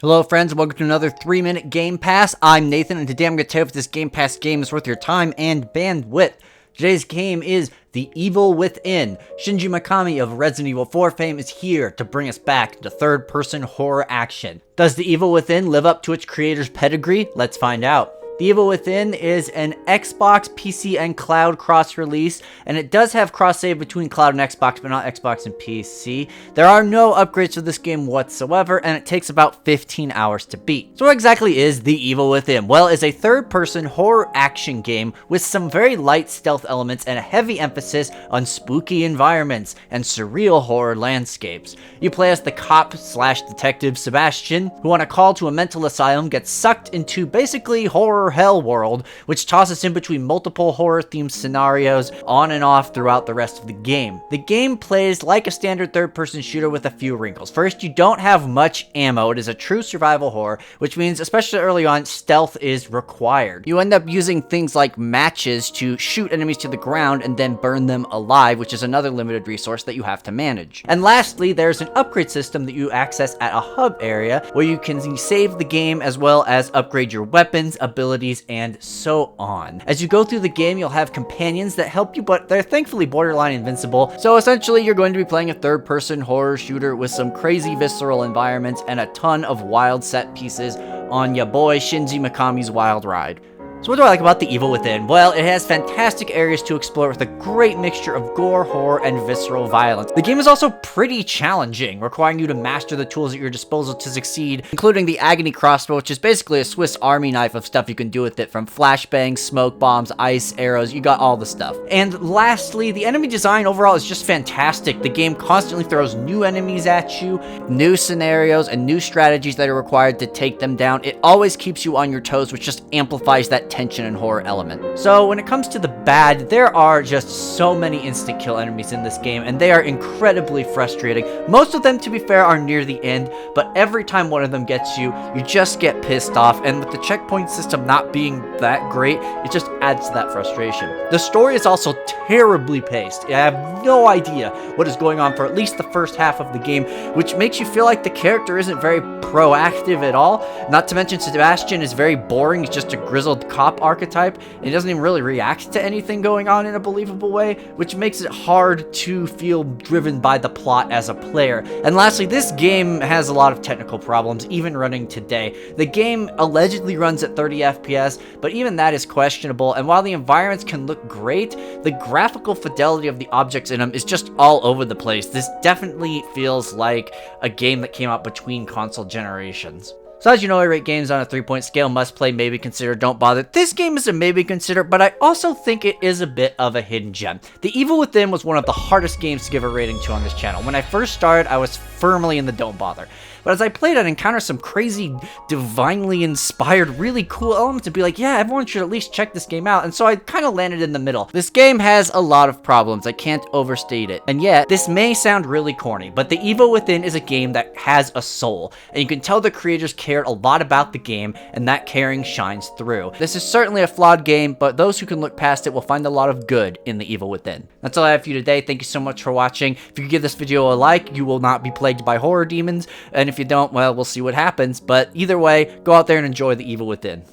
Hello friends, and welcome to another 3-minute Game Pass. I'm Nathan, and today I'm going to tell you if this Game Pass game is worth your time and bandwidth. Today's game is The Evil Within. Shinji Mikami of Resident Evil 4 fame is here to bring us back to third-person horror action. Does The Evil Within live up to its creator's pedigree? Let's find out. The Evil Within is an Xbox, PC, and cloud cross-release, and it does have cross-save between cloud and Xbox, but not Xbox and PC. There are no upgrades to this game whatsoever, and it takes about 15 hours to beat. So what exactly is The Evil Within? Well, it's a third-person horror action game with some very light stealth elements and a heavy emphasis on spooky environments and surreal horror landscapes. You play as the cop/detective Sebastian, who on a call to a mental asylum gets sucked into basically horror hell world, which tosses in between multiple horror-themed scenarios on and off throughout the rest of the game. The game plays like a standard third-person shooter with a few wrinkles. First, you don't have much ammo. It is a true survival horror, which means, especially early on, stealth is required. You end up using things like matches to shoot enemies to the ground and then burn them alive, which is another limited resource that you have to manage. And lastly, there's an upgrade system that you access at a hub area where you can save the game as well as upgrade your weapons, abilities, and so on. As you go through the game, you'll have companions that help you, but they're thankfully borderline invincible. So essentially, you're going to be playing a third-person horror shooter with some crazy visceral environments and a ton of wild set pieces on ya boy Shinji Mikami's wild ride. So what do I like about The Evil Within? Well, it has fantastic areas to explore with a great mixture of gore, horror, and visceral violence. The game is also pretty challenging, requiring you to master the tools at your disposal to succeed, including the Agony Crossbow, which is basically a Swiss Army knife of stuff you can do with it, from flashbangs, smoke bombs, ice, arrows, you got all the stuff. And lastly, the enemy design overall is just fantastic. The game constantly throws new enemies at you, new scenarios, and new strategies that are required to take them down. It always keeps you on your toes, which just amplifies that tension and horror element. So when it comes to the bad, there are just so many instant kill enemies in this game, and they are incredibly frustrating. Most of them, to be fair, are near the end, but every time one of them gets you, you just get pissed off, and with the checkpoint system not being that great, it just adds to that frustration. The story is also terribly paced. I have no idea what is going on for at least the first half of the game, which makes you feel like the character isn't very proactive at all. Not to mention Sebastian is very boring. He's just a grizzled cop archetype, and he doesn't even really react to anything going on in a believable way, which makes it hard to feel driven by the plot as a player. And lastly, this game has a lot of technical problems, even running today. The game allegedly runs at 30 FPS, but even that is questionable, and while the environments can look great, the graphical fidelity of the objects in them is just all over the place. This definitely feels like a game that came out between console generations. So as you know, I rate games on a 3-point scale: must play, maybe consider, don't bother. This game is a maybe consider, but I also think it is a bit of a hidden gem. The Evil Within was one of the hardest games to give a rating to on this channel. When I first started, I was firmly in the don't bother. But as I played, I'd encounter some crazy, divinely inspired, really cool elements to be like, yeah, everyone should at least check this game out. And so I kind of landed in the middle. This game has a lot of problems. I can't overstate it. And yet, this may sound really corny, but The Evil Within is a game that has a soul. And you can tell the creators cared a lot about the game, and that caring shines through. This is certainly a flawed game, but those who can look past it will find a lot of good in The Evil Within. That's all I have for you today. Thank you so much for watching. If you could give this video a like, you will not be plagued by horror demons. And if you don't, well, we'll see what happens. But either way, go out there and enjoy The Evil Within.